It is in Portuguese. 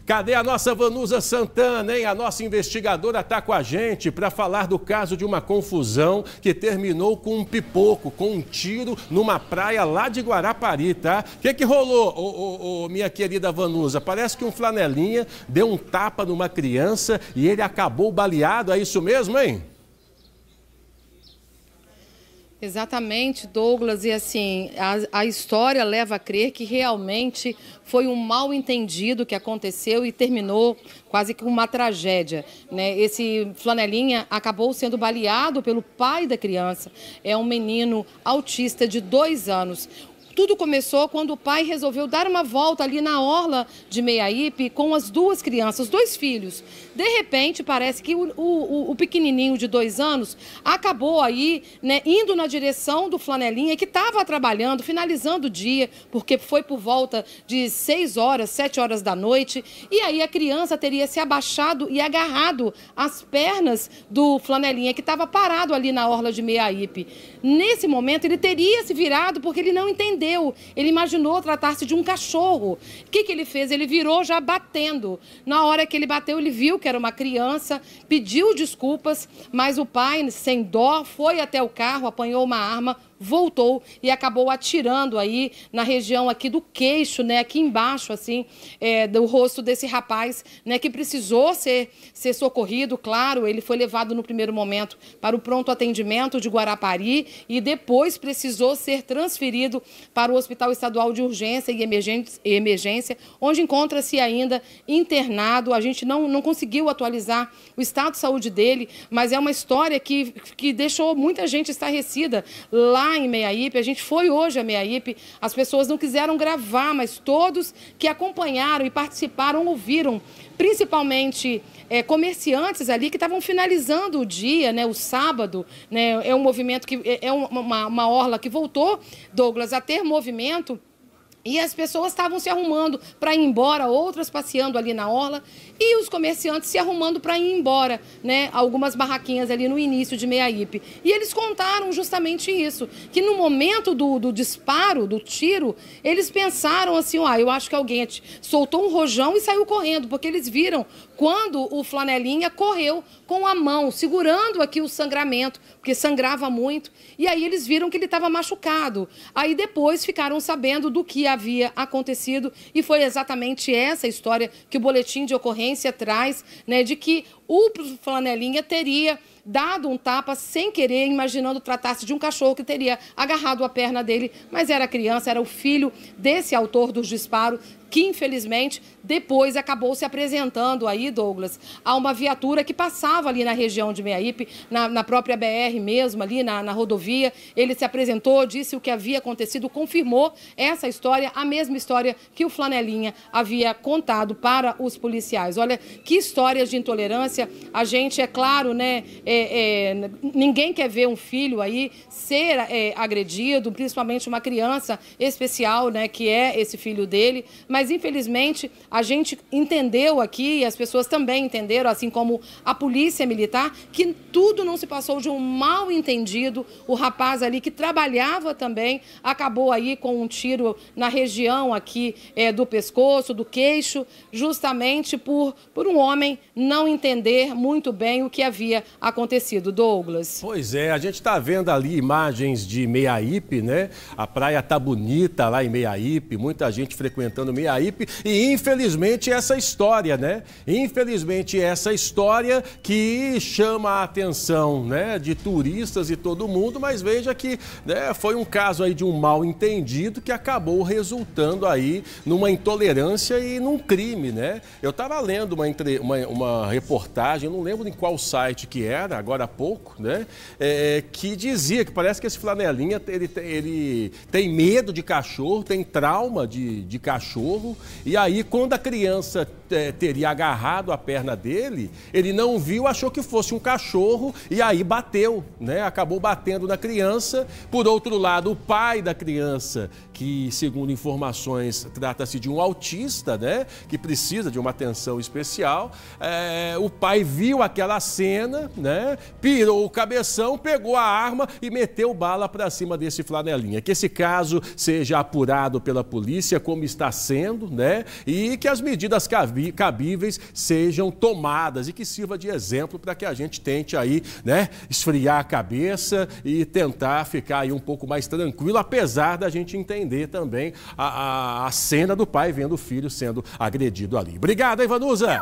Cadê a nossa Vanusa Santana, hein? A nossa investigadora está com a gente para falar do caso de uma confusão que terminou com um pipoco, com um tiro numa praia lá de Guarapari, tá? O que rolou, minha querida Vanusa? Parece que um flanelinha deu um tapa numa criança e ele acabou baleado, é isso mesmo, hein? Exatamente, Douglas, e assim, a história leva a crer que realmente foi um mal-entendido que aconteceu e terminou quase que uma tragédia, né? Esse flanelinha acabou sendo baleado pelo pai da criança, é um menino autista de 2 anos. Tudo começou quando o pai resolveu dar uma volta ali na orla de Meiaípe com as 2 crianças, 2 filhos. De repente, parece que o pequenininho de 2 anos acabou aí, né, indo na direção do flanelinha que estava trabalhando, finalizando o dia, porque foi por volta de 6 horas, 7 horas da noite. E aí a criança teria se abaixado e agarrado as pernas do flanelinha que estava parado ali na orla de Meiaípe. Nesse momento, ele teria se virado porque ele não entendeu. Ele imaginou tratar-se de um cachorro. O que ele fez? Ele virou já batendo. Na hora que ele bateu, ele viu que era uma criança, pediu desculpas, mas o pai, sem dó, foi até o carro, apanhou uma arma, voltou e acabou atirando aí na região aqui do queixo, né, aqui embaixo, assim, do rosto desse rapaz, né, que precisou ser socorrido. Claro, ele foi levado no primeiro momento para o pronto atendimento de Guarapari e depois precisou ser transferido para o Hospital Estadual de Urgência e Emergência, onde encontra-se ainda internado. A gente não conseguiu atualizar o estado de saúde dele, mas é uma história que deixou muita gente estarrecida lá em Meiaípe. A gente foi hoje a Meiaípe, as pessoas não quiseram gravar, mas todos que acompanharam e participaram ouviram, principalmente comerciantes ali que estavam finalizando o dia, né, o sábado, né, é um movimento que é uma orla que voltou, Douglas, a ter movimento. E as pessoas estavam se arrumando para ir embora, outras passeando ali na orla e os comerciantes se arrumando para ir embora, né? Algumas barraquinhas ali no início de Meiaípe. E eles contaram justamente isso, que no momento do disparo, do tiro, eles pensaram assim, eu acho que alguém soltou um rojão e saiu correndo, porque eles viram quando o flanelinha correu com a mão, segurando aqui o sangramento, porque sangrava muito, e aí eles viram que ele estava machucado. Aí depois ficaram sabendo do que havia acontecido e foi exatamente essa história que o boletim de ocorrência traz, né, de que o flanelinha teria dado um tapa sem querer, imaginando tratar-se de um cachorro que teria agarrado a perna dele, mas era criança, era o filho desse autor dos disparos, que infelizmente depois acabou se apresentando aí, Douglas, a uma viatura que passava ali na região de Meiaípe, na própria BR mesmo, ali na rodovia. Ele se apresentou, disse o que havia acontecido, confirmou essa história, a mesma história que o flanelinha havia contado para os policiais. Olha, que histórias de intolerância. A gente, é claro, né, ninguém quer ver um filho aí ser agredido, principalmente uma criança especial, né, que é esse filho dele, mas infelizmente a gente entendeu aqui, e as pessoas também entenderam, assim como a polícia militar, que tudo não se passou de um mal-entendido. O rapaz ali que trabalhava também acabou aí com um tiro na região aqui do pescoço, do queixo, justamente por um homem não entender muito bem o que havia acontecido, Douglas. Pois é, a gente está vendo ali imagens de Meiaípe, né? A praia tá bonita lá em Meiaípe, muita gente frequentando Meiaípe e infelizmente essa história, né? Infelizmente essa história que chama a atenção, né, de turistas e todo mundo, mas veja que, né, foi um caso aí de um mal-entendido que acabou resultando aí numa intolerância e num crime, né? Eu estava lendo uma reportagem, não lembro em qual site que era, agora há pouco, né? Que dizia que parece que esse flanelinha, ele tem medo de cachorro, tem trauma de cachorro, e aí quando a criança teria agarrado a perna dele, ele não viu, achou que fosse um cachorro e aí bateu, né? Acabou batendo na criança. Por outro lado, o pai da criança, que, segundo informações, trata-se de um autista, né, que precisa de uma atenção especial. O pai viu aquela cena, né, pirou o cabeção, pegou a arma e meteu bala para cima desse flanelinha. Que esse caso seja apurado pela polícia, como está sendo, né, e que as medidas cabíveis sejam tomadas e que sirva de exemplo para que a gente tente aí, né, esfriar a cabeça e tentar ficar aí um pouco mais tranquilo, apesar da gente entender também a cena do pai vendo o filho sendo agredido ali. Obrigado, Ivanusa!